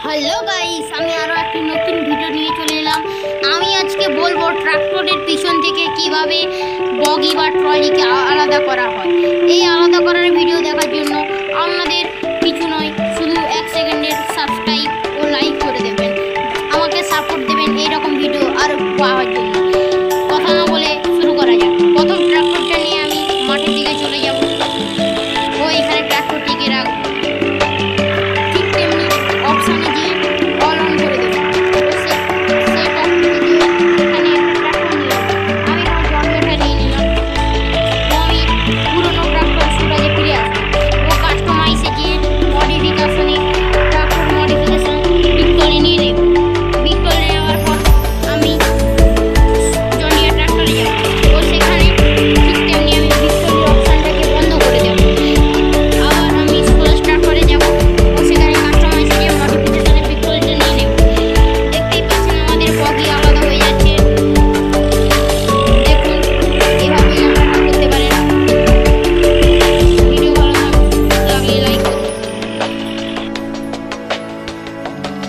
Hello guys, আমি আরও একটি নতুন ভিডিও নিয়ে চলে এলাম। আমি আজকে বলবো ট্রাক্টরের পিছন থেকে কিভাবে বগি বা ট্রলিকে আলাদা করা হয়। এই আলাদা করার ভিডিও দেখার জন্য আপনাদের কিছু নয়, শুধু 1 সেকেন্ডের সাবস্ক্রাইব ও লাইক করে দেবেন। আমাকে সাপোর্ট দেবেন এইরকম ভিডিও আর পাওয়ার